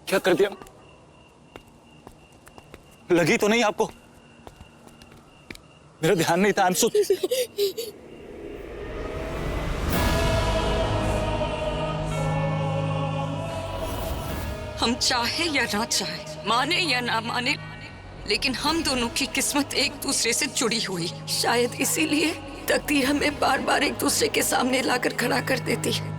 क्या कर दिया? लगी तो नहीं आपको? मेरा ध्यान नहीं था। I am so. हम चाहे या ना चाहे, माने या ना माने, लेकिन हम दोनों की किस्मत एक दूसरे से जुड़ी हुई। शायद इसीलिए तकदीर हमें बार बार एक दूसरे के सामने लाकर खड़ा कर देती है।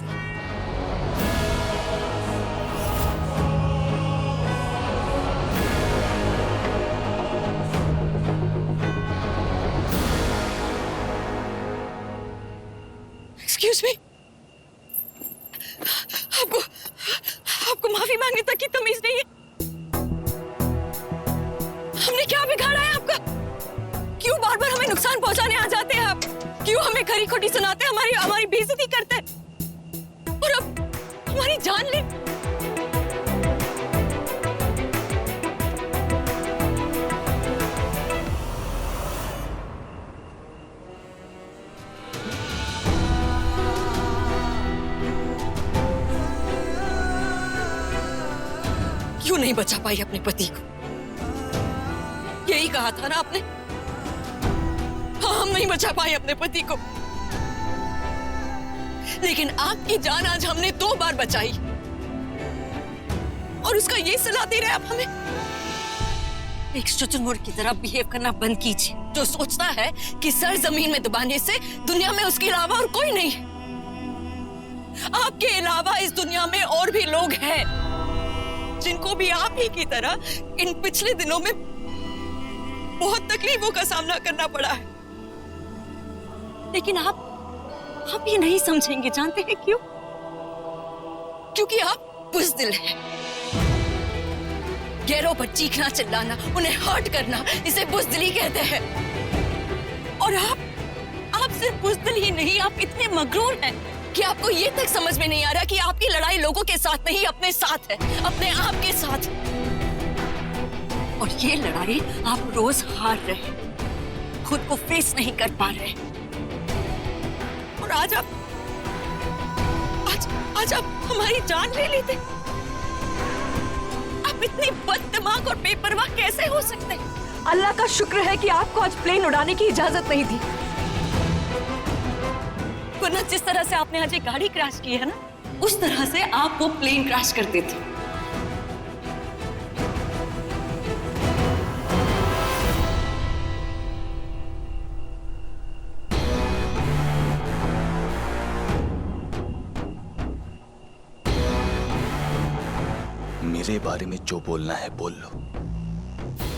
एक्सक्यूज मी, आपको माफी मांगने तक की तमीज नहीं है? हमने क्या बिगाड़ा है आपका? क्यों बार बार हमें नुकसान पहुंचाने आ जाते हैं आप? क्यों हमें खरी खोटी सुनाते हैं, हमारी बेइज्जती करते हैं और अब हमारी जान ले? क्यों नहीं बचा पाई अपने पति को? यही कहा था ना आपने? हाँ, हम नहीं बचा पाए अपने पति को, लेकिन आपकी जान आज हमने 2 बार बचाई और उसका ये सलाह दे रहे हैं आप हमें? एक शुतुरमुर्ग की तरह बिहेव करना बंद कीजिए, जो सोचता है कि सर जमीन में दबाने से दुनिया में उसके अलावा और कोई नहीं है। आपके अलावा इस दुनिया में और भी लोग हैं जिनको भी आप ही की तरह इन पिछले दिनों में बहुत तकलीफों का सामना करना पड़ा है। लेकिन आप ये नहीं समझेंगे, जानते हैं क्यों? क्योंकि आप बुज़दिल हैं। गैरों पर चीखना चिल्लाना, उन्हें हर्ट करना, इसे बुज़दिली कहते हैं। और आप सिर्फ बुज़दिल ही नहीं, आप इतने मगरूर हैं कि आपको ये तक समझ में नहीं आ रहा कि आपकी लड़ाई लोगों के साथ नहीं, अपने साथ है, अपने आप के साथ। और ये लड़ाई आप रोज हार रहे हैं, खुद को फेस नहीं कर पा रहे। और आज आप हमारी जान ले लेते। आप इतने बददिमाग और बेपरवाह कैसे हो सकते हैं? अल्लाह का शुक्र है कि आपको आज प्लेन उड़ाने की इजाजत नहीं थी, वरना जिस तरह से आपने आज एक गाड़ी क्रैश की है ना, उस तरह से आप वो प्लेन क्रैश कर देते। मेरे बारे में जो बोलना है बोल लो,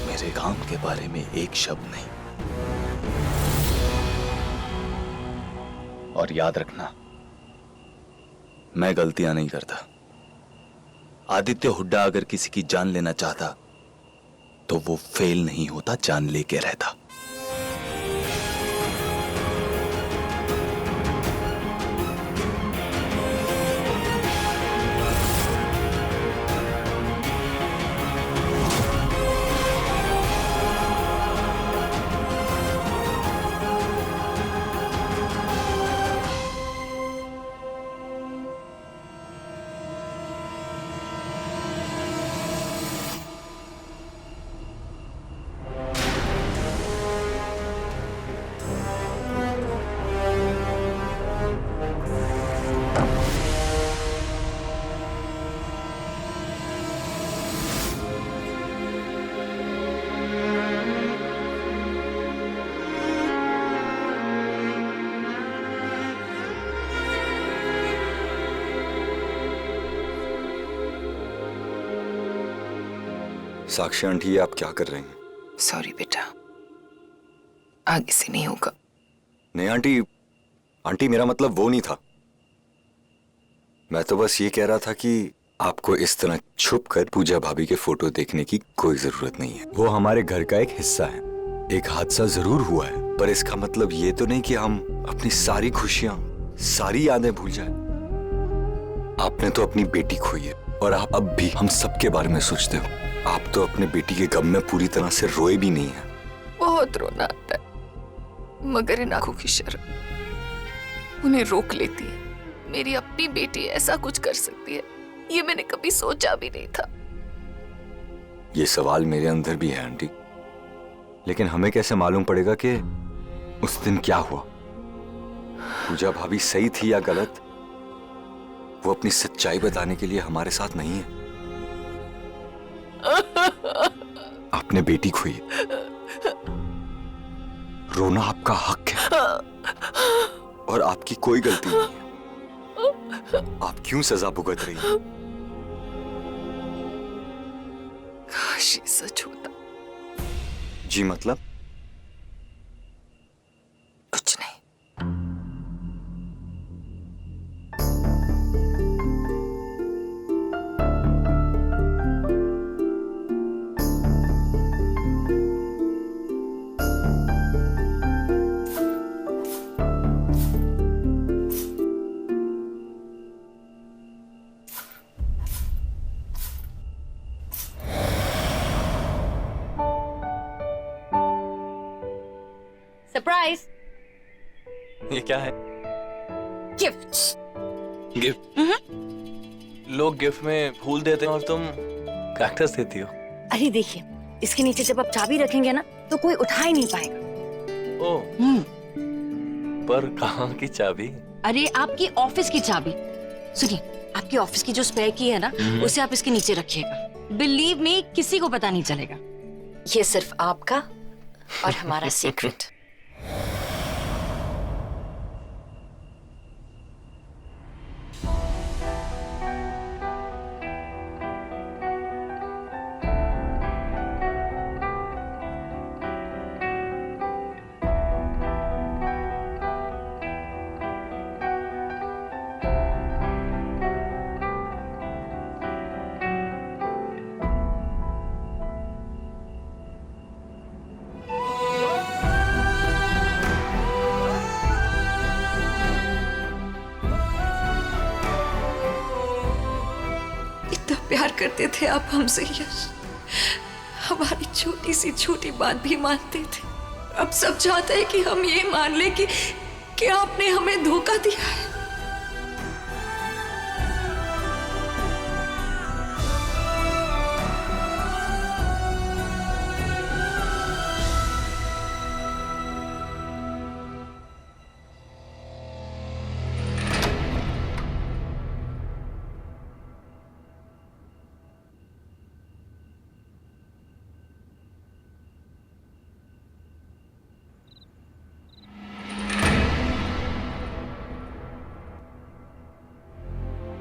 मेरे काम के बारे में एक शब्द नहीं। और याद रखना, मैं गलतियां नहीं करता। आदित्य हुड्डा अगर किसी की जान लेना चाहता तो वो फेल नहीं होता, जान लेके रहता। साक्षी आंटी, आप क्या कर रही हैं? सॉरी बेटा, आगे से नहीं होगा। नहीं आंटी मेरा मतलब वो नहीं था। मैं तो बस ये कह रहा था कि आपको इस तरह छुप कर पूजा भाभी के फोटो देखने की कोई जरूरत नहीं है। वो हमारे घर का एक हिस्सा है। एक हादसा जरूर हुआ है, पर इसका मतलब ये तो नहीं कि हम अपनी सारी खुशियां, सारी यादें भूल जाए। आपने तो अपनी बेटी खोई है और आप अब भी हम सबके बारे में सोचते हो। आप तो अपने बेटी के गम में पूरी तरह से रोए भी नहीं है। बहुत रोना आता है, मगर इन आंखों की शर्म उन्हें रोक लेती है। मेरी अपनी बेटी ऐसा कुछ कर सकती है, ये मैंने कभी सोचा भी नहीं था। ये सवाल मेरे अंदर भी है आंटी, लेकिन हमें कैसे मालूम पड़ेगा कि उस दिन क्या हुआ? पूजा भाभी सही थी या गलत, वो अपनी सच्चाई बताने के लिए हमारे साथ नहीं है। आपने बेटी खोई, रोना आपका हक है और आपकी कोई गलती नहीं है। आप क्यों सजा भुगत रही हैं? काश ये सच होता। जी मतलब? कुछ नहीं। सरप्राइज ये क्या है? गिफ्ट। गिफ्ट? लोग गिफ्ट में फूल देते हैं और तुम कैक्टस देती हो। अरे देखिए, इसके नीचे जब आप चाबी रखेंगे ना तो कोई उठा ही नहीं पाएगा। ओह, पर कहाँ की चाबी? अरे आपकी ऑफिस की चाबी। सुनिए, आपकी ऑफिस की जो स्पेयर की है ना, उसे आप इसके नीचे रखिएगा। बिलीव मी, किसी को पता नहीं चलेगा। ये सिर्फ आपका और हमारा सीक्रेट। प्यार करते थे आप हमसे यश, हमारी छोटी सी छोटी बात भी मानते थे। अब सब चाहते हैं कि हम ये मान ले कि आपने हमें धोखा दिया है।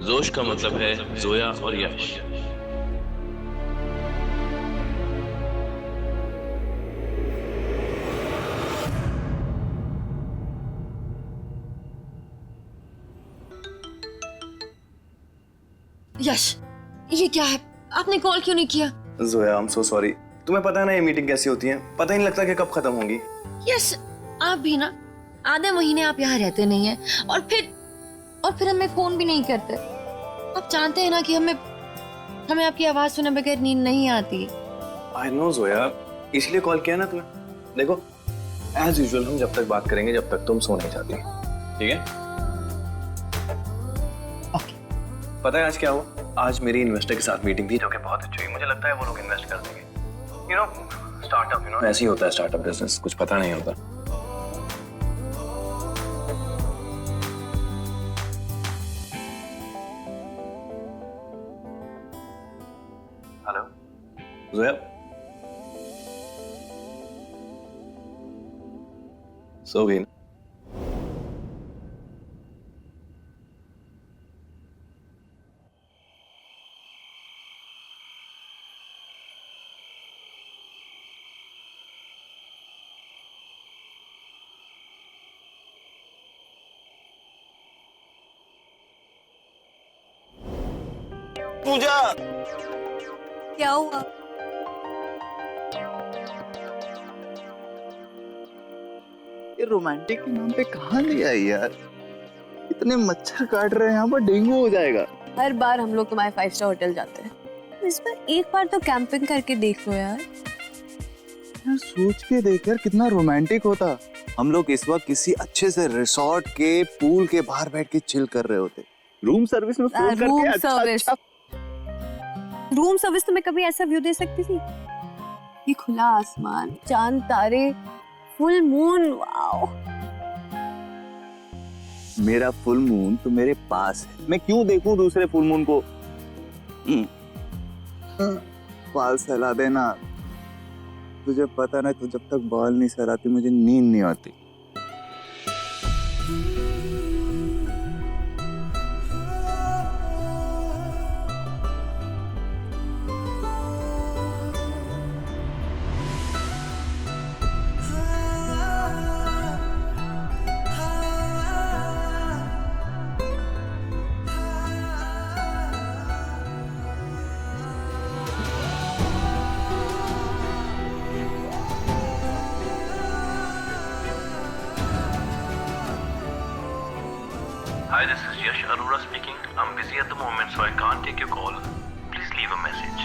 जोश का मतलब है जोया और यश। यश, ये क्या है? आपने कॉल क्यों नहीं किया? Zoya, I am so sorry. तुम्हें पता है ना ये मीटिंग कैसी होती है, पता ही नहीं लगता कि कब खत्म होगी। यश, आप भी ना, आधे महीने आप यहाँ रहते नहीं हैं और फिर हमें फोन भी नहीं करते। आप जानते हैं ना कि हमें आपकी आवाज सुने बगैर नींद नहीं आती। आई नो जोया, इसलिए कॉल किया ना तुम्हें। देखो, एज यूजुअल हम जब तक बात करेंगे जब तक तुम सो नहीं जाती, ठीक है? ओके। पता है आज क्या हुआ? आज मेरी इन्वेस्टर के साथ मीटिंग थी जो कि बहुत अच्छी हुई। मुझे लगता है वो लोग इन्वेस्ट कर देंगे। स्टार्टअप ऐसे ही होता है, स्टार्टअप बिजनेस, कुछ पता नहीं होता। हेलो जोया, सो गई ना? पूजा, क्या हुआ? ये रोमांटिक के नाम पे कहाँ ले आई यार? इतने मच्छर काट रहे हैं यहाँ पर, डेंगू हो जाएगा। हर बार हम लोग तुम्हारे 5 स्टार होटल जाते हैं, इस बार एक बार तो कैंपिंग करके देख लो यार। यार सोच के देख यार, कितना रोमांटिक होता। हम लोग इस वक्त किसी अच्छे से रिसोर्ट के पूल के बाहर बैठ के चिल कर रहे होते। रूम सर्विस में फोन करके रूम अच्छा सर्विस। अच्छा रूम सर्विस तो मैं कभी ऐसा व्यू दे सकती थी। ये खुला आसमान, चांद तारे, फुल मून, वाओ। मेरा फुल मून तो मेरे पास है, मैं क्यों देखूं दूसरे फुल मून को? बाल सहला देना। तुझे पता ना, तू जब तक बाल नहीं सहलाती मुझे नींद नहीं आती। Hi, this is Yash Arora speaking. I'm busy at the moment, so I can't take your call. Please leave a message.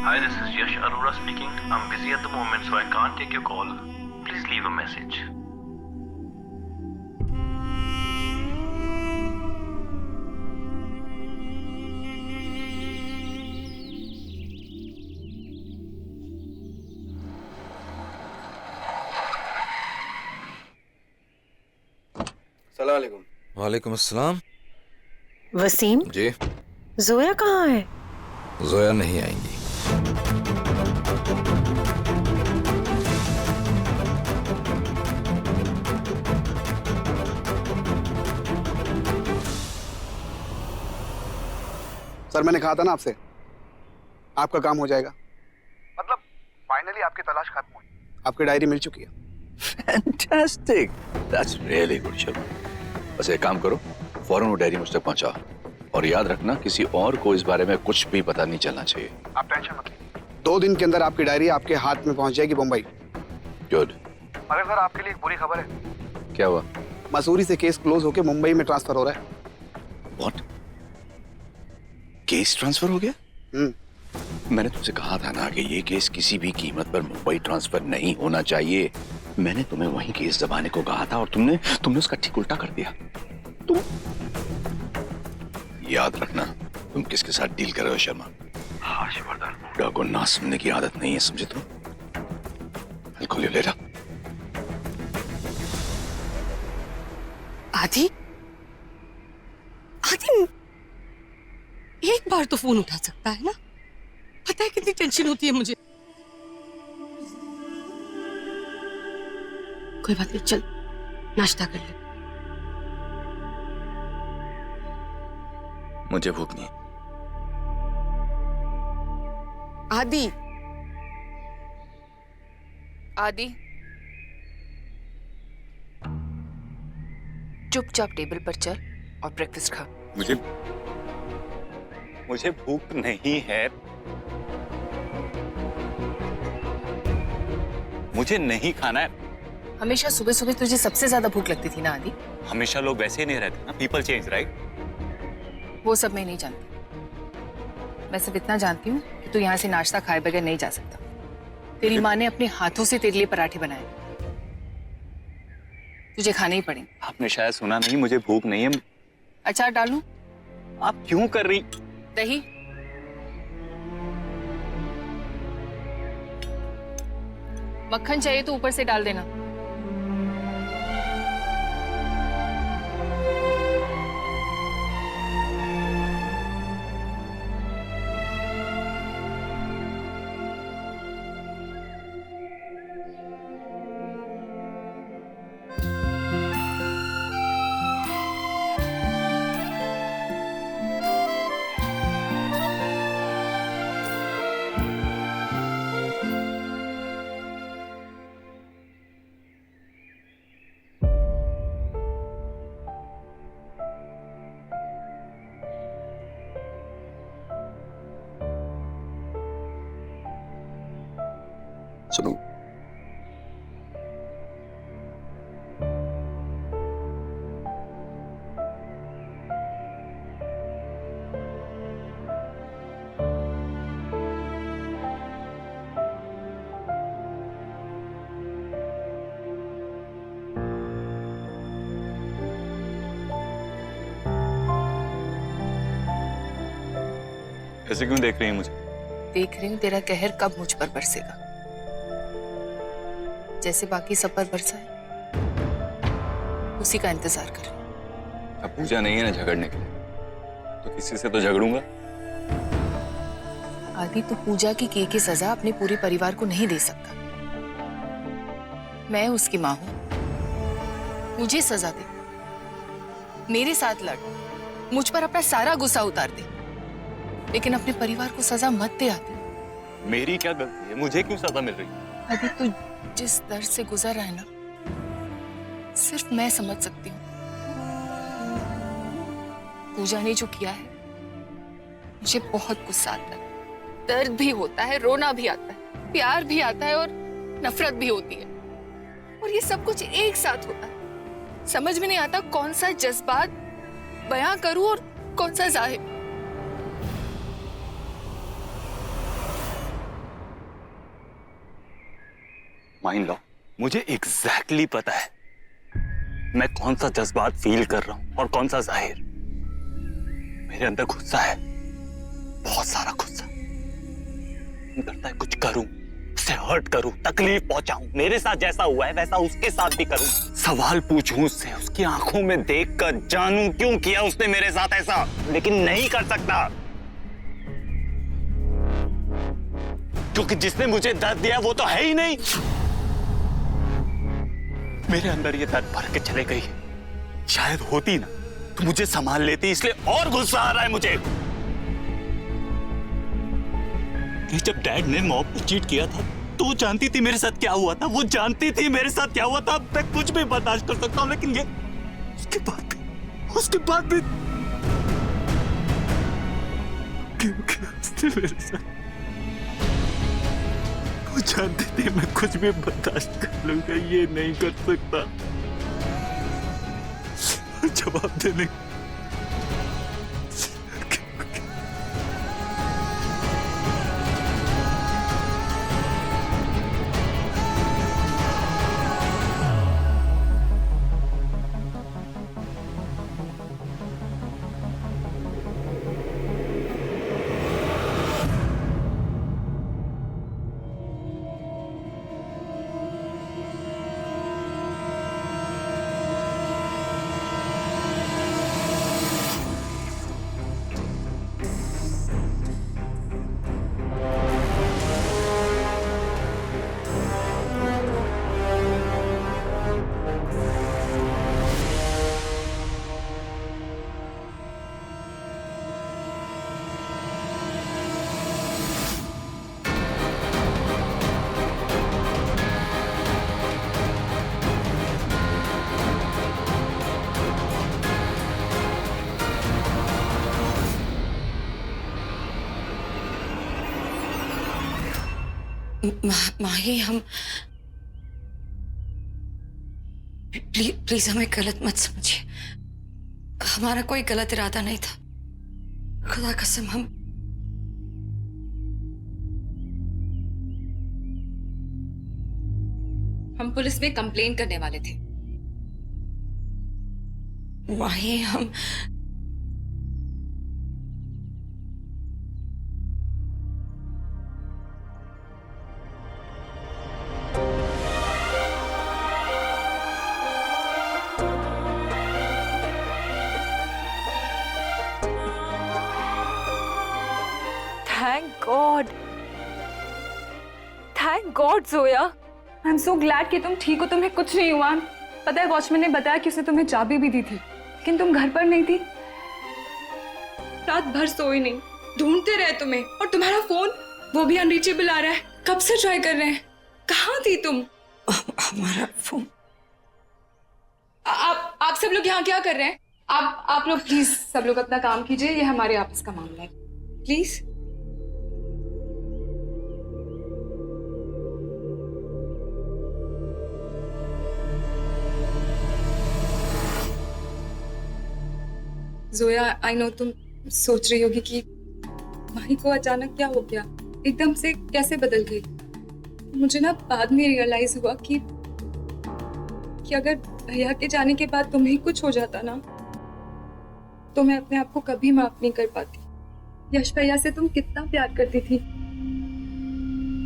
Hi, this is Yash Arora speaking. I'm busy at the moment, so I can't take your call. Please leave a message. वालेकुम अस्सलाम। वसीम, जी, जोया कहाँ है? जोया नहीं आएंगी। Sir मैंने कहा था ना आपसे, आपका काम हो जाएगा। मतलब फाइनली आपकी तलाश खत्म हुई, आपकी डायरी मिल चुकी है। Fantastic, that's really good Sharma. बस एक काम करो, फौरन वो डायरी मुझ तक पहुंचाओ, और याद रखना किसी और को इस बारे में कुछ भी पता नहीं चलना चाहिए। आप टेंशन मत लीजिए, 2 दिन के अंदर आपकी डायरी आपके हाथ में पहुंच जाएगी मुंबई। गुड। मगर सर आपके लिए एक बुरी खबर है। क्या हुआ? मसूरी से केस क्लोज होके मुंबई में ट्रांसफर हो रहा है। व्हाट? केस ट्रांसफर हो गया? मैंने तुमसे कहा था ना कि ये केस किसी भी कीमत पर मुंबई ट्रांसफर नहीं होना चाहिए। मैंने तुम्हें वही केस दबाने को कहा था और तुमने उसका ठीक उल्टा कर दिया। तुम याद रखना तुम किसके साथ डील कर रहे हो शर्मा। हर्षवर्धन बूढ़ा को ना सुनने की आदत नहीं है, समझे तुम? बिल्कुल ले रहा। आदि, आदि, एक बार तो फोन उठा सकता है ना? पता है कितनी टेंशन होती है मुझे। कोई बात नहीं, चल नाश्ता कर ले। मुझे भूख नहीं। आदि, आदि, चुपचाप टेबल पर चल और ब्रेकफास्ट खा। मुझे भूख नहीं है। मुझे नहीं खाना है। हमेशा सुबह सुबह तुझे सबसे ज्यादा भूख लगती थी ना आदि? हमेशा लोग वैसे ही नहीं रहते ना, पीपल चेंज, राइट? वो सब मैं नहीं जानती। मैं सिर्फ इतना जानती हूँ कि तू यहाँ से नाश्ता खाए बगैर नहीं जा सकता। तेरी माँ ने अपने हाथों से तेरे लिए पराठे बनाए, तुझे खाने ही पड़ेंगे। आपने शायद सुना नहीं, मुझे भूख नहीं है। अचार डालूं? आप क्यों कर रही? दही? मक्खन चाहिए तो ऊपर से डाल देना। सुनो, ऐसे क्यों देख रही है मुझे? देख रही हूँ तेरा कहर कब मुझ पर बरसेगा, जैसे बाकी सब पर बरसा है, उसी का इंतजार कर रही हूँ। अब पूजा नहीं है ना झगड़ने के लिए, तो किसी से तो झगड़ूंगा। आदि तो पूजा की सजा अपने पूरे परिवार को नहीं दे सकता। मैं उसकी माँ हूं, मुझे सजा दे, मेरे साथ लड़, मुझ पर अपना सारा गुस्सा उतार दे, लेकिन अपने परिवार को सजा मत दे आदि। मेरी क्या गलती है? मुझे क्यों सजा मिल रही है? आदि तू जिस दर्द से गुजर रहा है ना, सिर्फ मैं समझ सकती हूँ। पूजा ने जो किया है, मुझे बहुत गुस्सा आता है, दर्द भी होता है, रोना भी आता है, प्यार भी आता है और नफरत भी होती है, और ये सब कुछ एक साथ होता है। समझ में नहीं आता कौन सा जज्बात बयां करूं और कौन सा जाहिर। माइन लो, मुझे एग्जैक्टली पता है मैं कौन सा जज्बात फील कर रहा हूं और कौन सा जाहिर। मेरे अंदर गुस्सा है, बहुत सारा गुस्सा। मन करता है कुछ करूं, उसे हर्ट करूं, तकलीफ पहुंचाऊं, मेरे साथ जैसा हुआ है वैसा उसके साथ भी करूं, सवाल पूछूं उससे, उसकी आंखों में देखकर जानूं क्यों किया उसने मेरे साथ ऐसा, लेकिन नहीं कर सकता, क्योंकि जिसने मुझे दर्द दिया वो तो है ही नहीं। मेरे अंदर ये दर्द भर के चले गई है। शायद होती ना तो मुझे संभाल लेती, इसलिए और गुस्सा आ रहा है मुझे। जब डैड ने मॉम को चीट किया था तो वो जानती थी मेरे साथ क्या हुआ था, वो जानती थी मेरे साथ क्या हुआ था। अब मैं कुछ भी बर्दाश्त कर सकता हूं, लेकिन ये उसके बाद भी क्यों किया उसने मेरे साथ? वो जानती थी मैं कुछ भी बर्दाश्त कर लूंगा, ये नहीं कर सकता। जवाब देने माही, हम प्लीज हमें गलत मत समझिए, हमारा कोई गलत इरादा नहीं था। खुदा कसम हम पुलिस में कंप्लेन करने वाले थे। माही, हम thank God Zoya, I am so glad कि तुम ठीक हो, तुम्हें कुछ नहीं हुआ। पता है वॉचमैन ने बताया कि उसने तुम्हें चाबी भी दी थी, लेकिन तुम घर पर नहीं थी। रात भर सोई नहीं, ढूंढते रहे तुम्हें, और तुम्हारा फोन वो भी अनरीचेबल आ रहा है। कब से ट्राई कर रहे हैं, कहाँ थी तुम? हमारा फोन। आप सब लोग यहाँ क्या कर रहे हैं? आप लोग प्लीज सब लोग अपना काम कीजिए, ये हमारे आपस का मामला है, प्लीज। जोया, आई नो तुम सोच रही होगी कि माही को अचानक क्या हो गया, एकदम से कैसे बदल गई। मुझे ना बाद में रियलाइज हुआ कि अगर भैया के जाने के बाद तुम्हें कुछ हो जाता ना, तो मैं अपने आप को कभी माफ नहीं कर पाती। यश भैया से तुम कितना प्यार करती थी।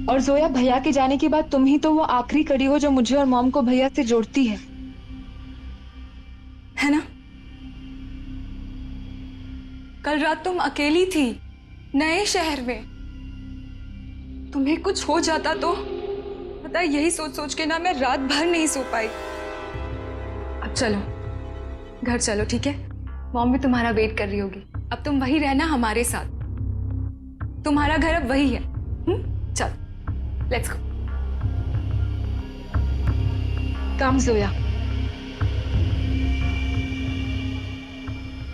और जोया, भैया के जाने के बाद तुम ही तो वो आखिरी कड़ी हो जो मुझे और मॉम को भैया से जोड़ती है ना? कल रात तुम अकेली थी नए शहर में। तुम्हें कुछ हो जाता तो पता है, यही सोच सोच के ना मैं रात भर नहीं सो पाई। अब चलो घर चलो, ठीक है? मॉम भी तुम्हारा वेट कर रही होगी। अब तुम वही रहना हमारे साथ, तुम्हारा घर अब वही है। चलो let's go. Come Zoya,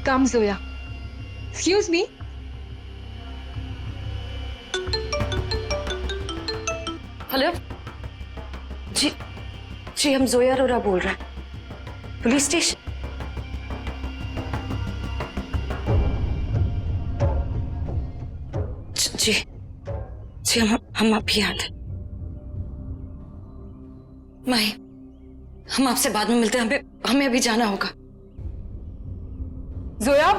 come Zoya. Excuse me. Hello जी, जी हम जोया अरोरा बोल रहे हैं, पुलिस स्टेशन। जी जी हम अभी आते। माही, हम आपसे बाद में मिलते हैं, हमें अभी जाना होगा। जोया,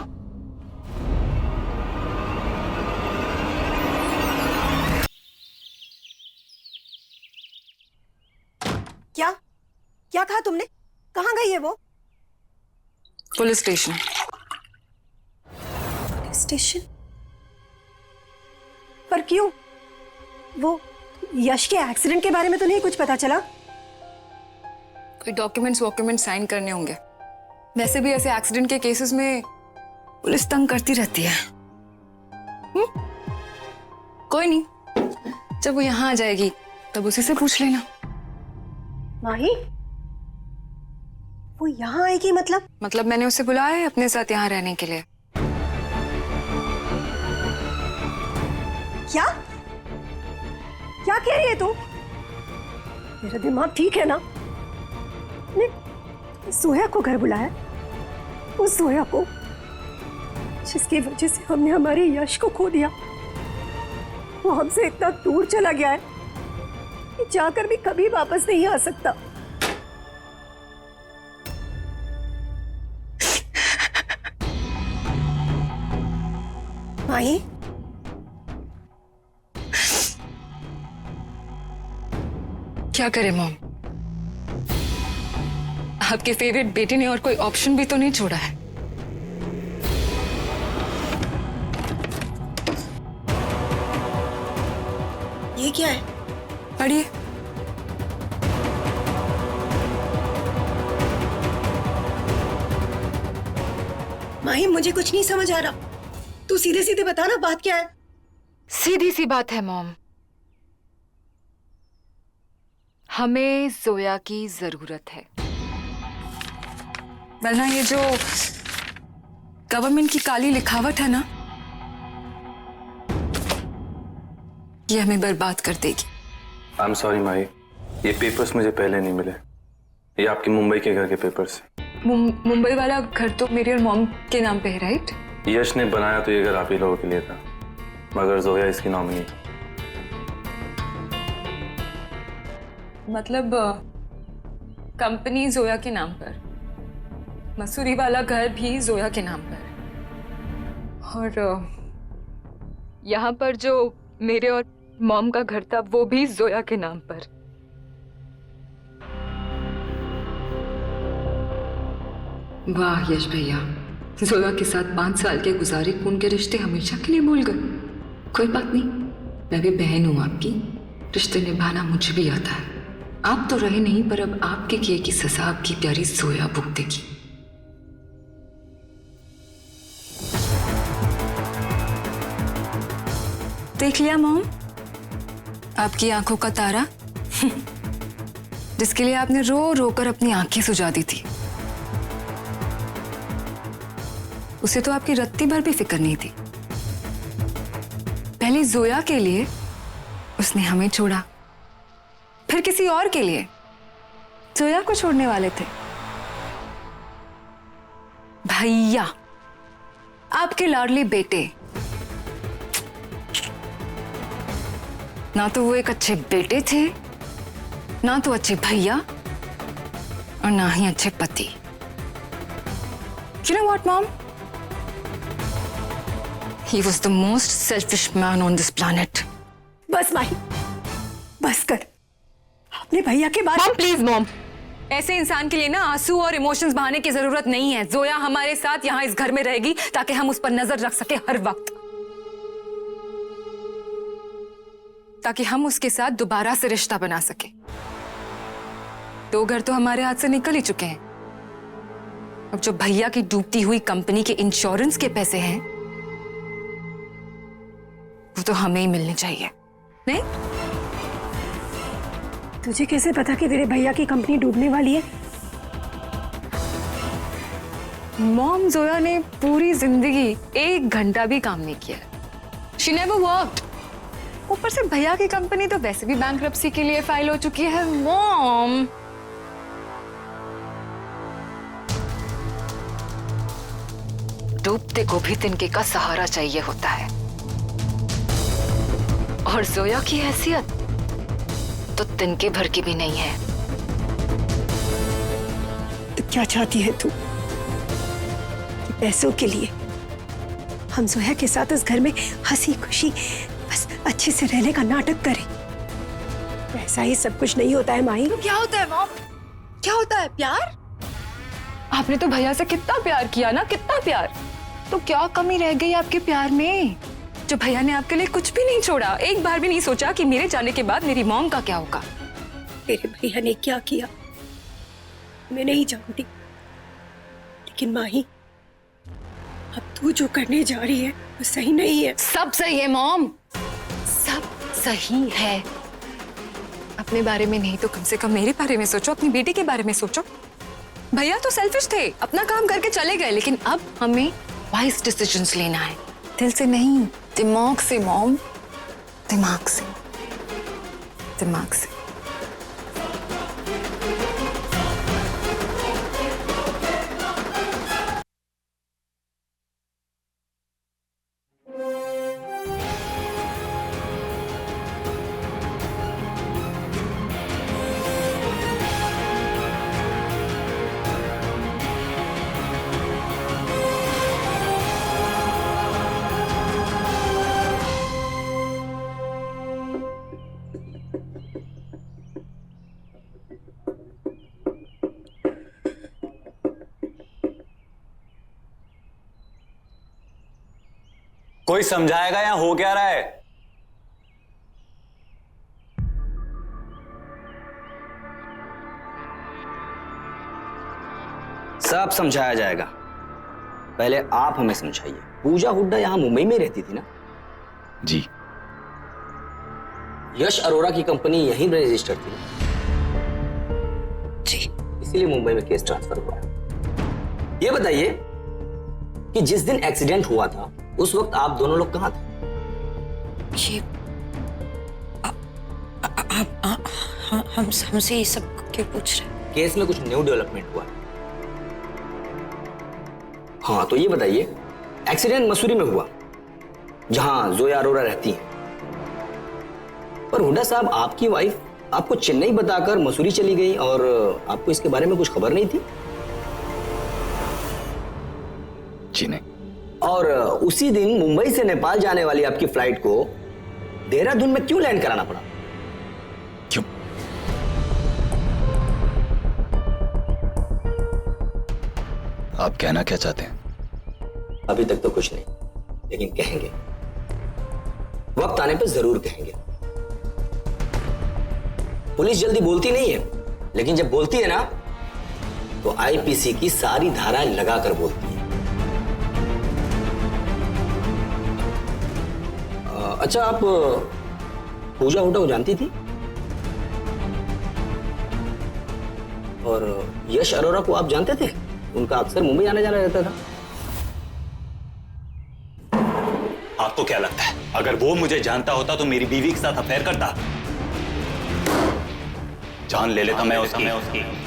क्या क्या कहा तुमने? कहाँ गई है वो? Police station. Police station? पर क्यों? वो यश के एक्सीडेंट के बारे में तो नहीं कुछ पता चला? कोई डॉक्यूमेंट्स साइन करने होंगे। वैसे भी ऐसे एक्सीडेंट के केसेस में पुलिस तंग करती रहती है। कोई नहीं, जब वो यहाँ आ जाएगी तब उसी से पूछ लेना। माही, वो यहाँ आएगी मतलब मैंने उसे बुलाया है अपने साथ यहाँ रहने के लिए। क्या क्या कह रही है तू? मेरा दिमाग ठीक है ना? ने सोया को घर बुलाया, उस सोया को जिसकी वजह से हमने हमारे यश को खो दिया। वो हमसे इतना दूर चला गया है कि जाकर भी कभी वापस नहीं आ सकता। माही, क्या करे मॉम? आपके फेवरेट बेटे ने और कोई ऑप्शन भी तो नहीं छोड़ा है। ये क्या है? पढ़िए। माही, मुझे कुछ नहीं समझ आ रहा। तू सीधे सीधे बता ना, बात क्या है? सीधी सी बात है मॉम, हमें जोया की जरूरत है। वरना ये जो गवर्नमेंट की काली लिखावट है ना, ये हमें बर्बाद कर देगी। आई एम सॉरी माही, ये पेपर्स मुझे पहले नहीं मिले। ये आपके मुंबई के घर के पेपर्स। मुंबई वाला घर तो मेरे और मॉम के नाम पे है, राइट? यश ने बनाया तो ये घर आप ही लोगों के लिए था, मगर जोया इसकी नॉमिनी। मतलब कंपनी जोया के नाम पर, मसूरी वाला घर भी जोया के नाम पर, और यहाँ पर जो मेरे और मॉम का घर था वो भी जोया के नाम पर। वाह यश भैया, जोया के साथ 5 साल के गुजारे खून के रिश्ते हमेशा के लिए भूल गए। कोई बात नहीं, मैं भी बहन हूं आपकी, रिश्ते निभाना मुझे भी आता है। आप तो रहे नहीं, पर अब आपके किए की सजा आपकी प्यारी जोया भुगतेगी। देख लिया मॉम, आपकी आंखों का तारा जिसके लिए आपने रो रो कर अपनी आंखें सुझा दी थी, उसे तो आपकी रत्ती भर भी फिक्र नहीं थी। पहले जोया के लिए उसने हमें छोड़ा, फिर किसी और के लिए जोया को छोड़ने वाले थे। भैया, आपके लाडले बेटे, ना तो वो एक अच्छे बेटे थे, ना तो अच्छे भैया, और ना ही अच्छे पति। You know what, Mom? He was the most selfish man on this planet. बस माही, बस कर। अपने भैया के बारे मॉम प्लीज मॉम, ऐसे इंसान के लिए ना आंसू और इमोशंस बहाने की जरूरत नहीं है। जोया हमारे साथ यहाँ इस घर में रहेगी ताकि हम उस पर नजर रख सके हर वक्त, ताकि हम उसके साथ दोबारा से रिश्ता बना सके। 2 घर तो हमारे हाथ से निकल ही चुके हैं। अब जो भैया की डूबती हुई कंपनी के इंश्योरेंस के पैसे हैं वो तो हमें ही मिलने चाहिए, नहीं? तुझे कैसे पता कि तेरे भैया की कंपनी डूबने वाली है? मॉम, जोया ने पूरी जिंदगी 1 घंटा भी काम नहीं किया। She never worked. ऊपर से भैया की कंपनी तो वैसे भी बैंक्रप्सी के लिए फाइल हो चुकी है। मॉम, डूबते को भी तिनके का सहारा चाहिए होता है, और जोया की हैसियत तो तिनके भर की भी नहीं है। तो क्या चाहती है तू? कि पैसों के लिए हम जोया के साथ इस घर में हंसी खुशी बस अच्छे से रहने का नाटक करें? ऐसा ही सब कुछ नहीं होता है माही। तो क्या होता है मॉम? क्या होता है? प्यार? आपने तो भैया से कितना प्यार किया ना, कितना प्यार। तो क्या कमी रह गई आपके प्यार में जो भैया ने आपके लिए कुछ भी नहीं छोड़ा? एक बार भी नहीं सोचा कि मेरे जाने के बाद मेरी मॉम का क्या होगा? तेरे भैया ने क्या किया मैं नहीं जानती, लेकिन माही अब तू जो करने जा रही है वो सही नहीं है। सब सही है मॉम, सब सही है। अपने बारे में नहीं तो कम से कम मेरे बारे में सोचो, अपनी बेटी के बारे में सोचो। भैया तो सेल्फिश थे, अपना काम करके चले गए, लेकिन अब हमें वाइज डिसीजंस लेना है, दिल से नहीं, दिमाग से मॉम, दिमाग से, दिमाग से। कोई समझाएगा या हो क्या रहा है? सब समझाया जाएगा, पहले आप हमें समझाइए। पूजा हुड्डा यहां मुंबई में रहती थी ना? जी। यश अरोरा की कंपनी यहीं रजिस्टर थी जी, इसीलिए मुंबई में केस ट्रांसफर हुआ है। ये बताइए कि जिस दिन एक्सीडेंट हुआ था उस वक्त आप दोनों लोग कहां थे? ये हमसे ये सब क्यों पूछ रहे हैं? केस में कुछ न्यू डेवलपमेंट हुआ है। हाँ, तो ये बताइए, एक्सीडेंट मसूरी में हुआ जहां जोया अरोरा रहती है, पर हुड्डा साहब आपकी वाइफ आपको चेन्नई बताकर मसूरी चली गई और आपको इसके बारे में कुछ खबर नहीं थी? जी नहीं। और उसी दिन मुंबई से नेपाल जाने वाली आपकी फ्लाइट को देहरादून में क्यों लैंड कराना पड़ा? क्यों? आप कहना क्या चाहते हैं? अभी तक तो कुछ नहीं, लेकिन कहेंगे, वक्त आने पर जरूर कहेंगे। पुलिस जल्दी बोलती नहीं है, लेकिन जब बोलती है ना तो आईपीसी की सारी धाराएं लगाकर बोलती है। अच्छा, आप पूजा हुड्डा को जानती थी? और यश अरोरा को आप जानते थे? उनका अक्सर मुंबई आने जाना रहता था। आपको क्या लगता है, अगर वो मुझे जानता होता तो मेरी बीवी के साथ अफेयर करता? जान ले लेता मैं उसकी।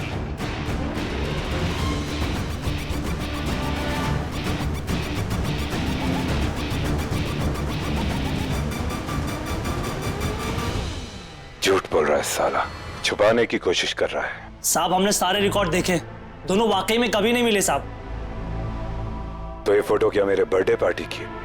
झूठ बोल रहा है साला, छुपाने की कोशिश कर रहा है। साहब, हमने सारे रिकॉर्ड देखे, दोनों वाकई में कभी नहीं मिले साहब। तो ये फोटो क्या मेरे बर्थडे पार्टी की है?